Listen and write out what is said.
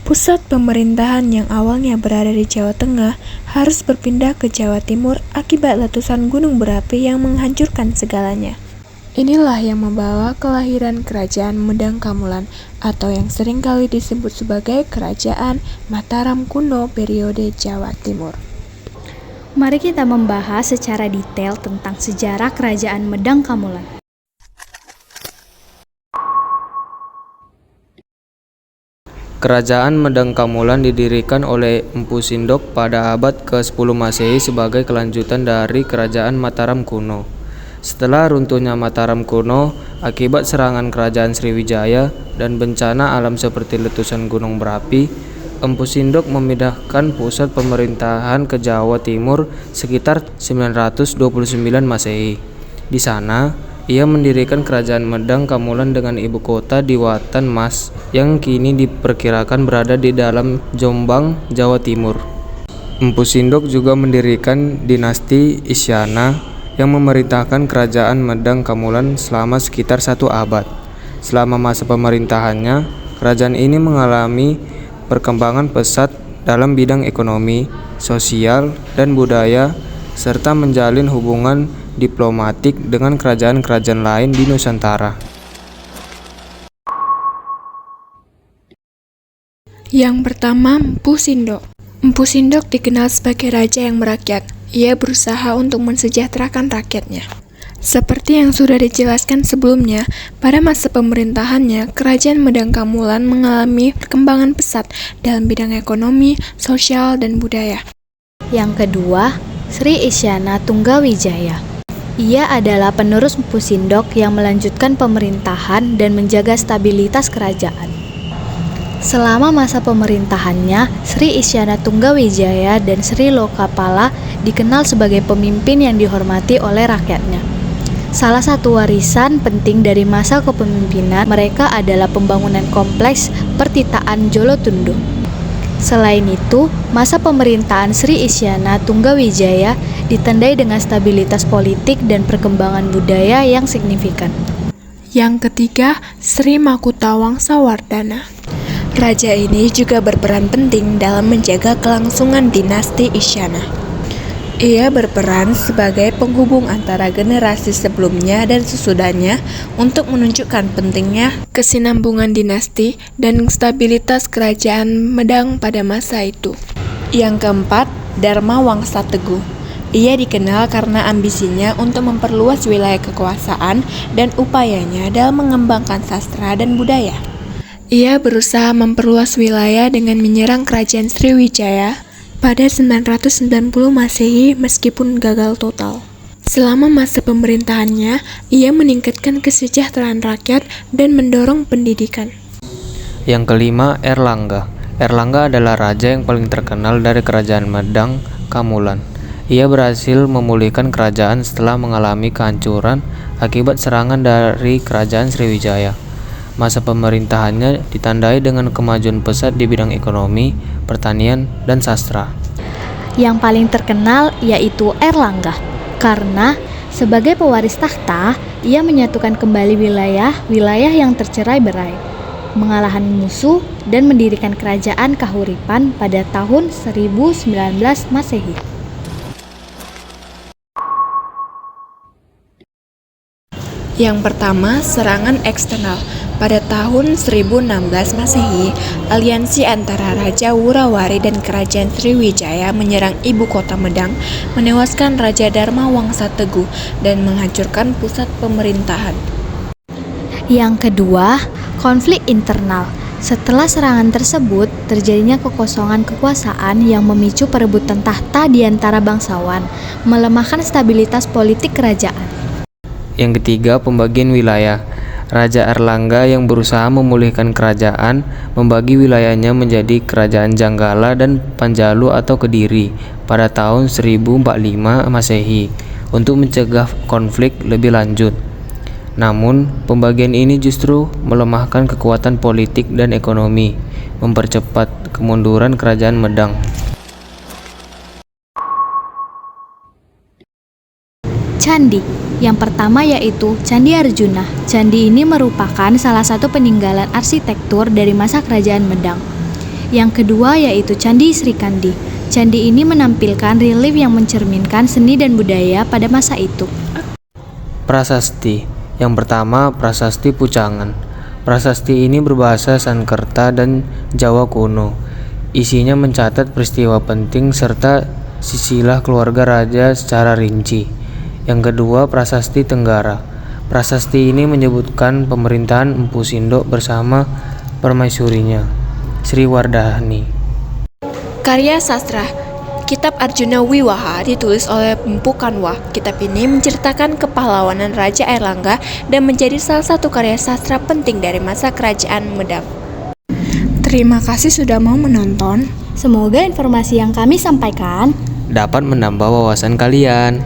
Pusat pemerintahan yang awalnya berada di Jawa Tengah harus berpindah ke Jawa Timur akibat letusan gunung berapi yang menghancurkan segalanya. Inilah yang membawa kelahiran Kerajaan Medang Kamulan atau yang seringkali disebut sebagai Kerajaan Mataram kuno periode Jawa Timur. Mari kita membahas secara detail tentang sejarah Kerajaan Medang Kamulan. Kerajaan Medang Kamulan didirikan oleh Empu Sindok pada abad ke-10 Masehi sebagai kelanjutan dari Kerajaan Mataram kuno. Setelah runtuhnya Mataram kuno akibat serangan Kerajaan Sriwijaya dan bencana alam seperti letusan gunung berapi, Empu Sindok memindahkan pusat pemerintahan ke Jawa Timur sekitar 929 Masehi. Di sana, ia mendirikan Kerajaan Medang Kamulan dengan ibu kota di Watan Mas yang kini diperkirakan berada di dalam Jombang, Jawa Timur. Empu Sindok juga mendirikan dinasti Isyana yang memerintahkan Kerajaan Medang Kamulan selama sekitar 1 abad. Selama masa pemerintahannya, kerajaan ini mengalami perkembangan pesat dalam bidang ekonomi, sosial, dan budaya, serta menjalin hubungan diplomatik dengan kerajaan-kerajaan lain di Nusantara. Yang pertama, Empu Sindok. Empu Sindok dikenal sebagai raja yang merakyat. Ia berusaha untuk mensejahterakan rakyatnya. Seperti yang sudah dijelaskan sebelumnya, pada masa pemerintahannya, Kerajaan Medang Kamulan mengalami perkembangan pesat dalam bidang ekonomi, sosial, dan budaya. Yang kedua, Sri Isyana Tunggawijaya. Ia adalah penerus Empu Sindok yang melanjutkan pemerintahan dan menjaga stabilitas kerajaan. Selama masa pemerintahannya, Sri Isyana Tunggawijaya dan Sri Lokapala dikenal sebagai pemimpin yang dihormati oleh rakyatnya. Salah satu warisan penting dari masa kepemimpinan mereka adalah pembangunan kompleks Pertitaan Jolotundo. Selain itu, masa pemerintahan Sri Isyana Tunggawijaya ditandai dengan stabilitas politik dan perkembangan budaya yang signifikan. Yang ketiga, Sri Makutawangsawardhana. Raja ini juga berperan penting dalam menjaga kelangsungan dinasti Isyana. Ia berperan sebagai penghubung antara generasi sebelumnya dan sesudahnya untuk menunjukkan pentingnya kesinambungan dinasti dan stabilitas kerajaan Medang pada masa itu. Yang keempat, Dharma Wangsa Teguh. Ia dikenal karena ambisinya untuk memperluas wilayah kekuasaan dan upayanya dalam mengembangkan sastra dan budaya. Ia berusaha memperluas wilayah dengan menyerang Kerajaan Sriwijaya pada 990 Masehi meskipun gagal total. Selama masa pemerintahannya, ia meningkatkan kesejahteraan rakyat dan mendorong pendidikan. Yang kelima, Erlangga. Erlangga adalah raja yang paling terkenal dari Kerajaan Medang Kamulan. Ia berhasil memulihkan kerajaan setelah mengalami kehancuran akibat serangan dari Kerajaan Sriwijaya. Masa pemerintahannya ditandai dengan kemajuan pesat di bidang ekonomi, pertanian, dan sastra. Yang paling terkenal yaitu Erlangga, karena sebagai pewaris tahta, ia menyatukan kembali wilayah-wilayah yang tercerai-berai, mengalahkan musuh, dan mendirikan kerajaan Kahuripan pada tahun 1019 Masehi. Yang pertama, serangan eksternal. Pada tahun 1016 Masehi, aliansi antara Raja Wurawari dan Kerajaan Sriwijaya menyerang ibu kota Medang, menewaskan Raja Dharma Wangsa Teguh, dan menghancurkan pusat pemerintahan. Yang kedua, konflik internal. Setelah serangan tersebut, terjadinya kekosongan kekuasaan yang memicu perebutan tahta di antara bangsawan, melemahkan stabilitas politik kerajaan. Yang ketiga, pembagian wilayah. Raja Erlangga yang berusaha memulihkan kerajaan membagi wilayahnya menjadi Kerajaan Janggala dan Panjalu atau Kediri pada tahun 1045 Masehi untuk mencegah konflik lebih lanjut. Namun, pembagian ini justru melemahkan kekuatan politik dan ekonomi, mempercepat kemunduran Kerajaan Medang. Candi. Yang pertama yaitu Candi Arjuna. Candi ini merupakan salah satu peninggalan arsitektur dari masa Kerajaan Medang. Yang kedua yaitu Candi Sri Kandi. Candi ini menampilkan relief yang mencerminkan seni dan budaya pada masa itu. Prasasti. Yang pertama, Prasasti Pucangan. Prasasti ini berbahasa Sanskerta dan Jawa kuno. Isinya mencatat peristiwa penting serta silsilah keluarga raja secara rinci. Yang kedua, Prasasti Tenggara. Prasasti ini menyebutkan pemerintahan Empu Sindok bersama permaisurinya, Sri Wardhani. Karya sastra. Kitab Arjuna Wiwaha ditulis oleh Empu Kanwah. Kitab ini menceritakan kepahlawanan Raja Airlangga dan menjadi salah satu karya sastra penting dari masa kerajaan Medang. Terima kasih sudah mau menonton. Semoga informasi yang kami sampaikan Dapat menambah wawasan kalian.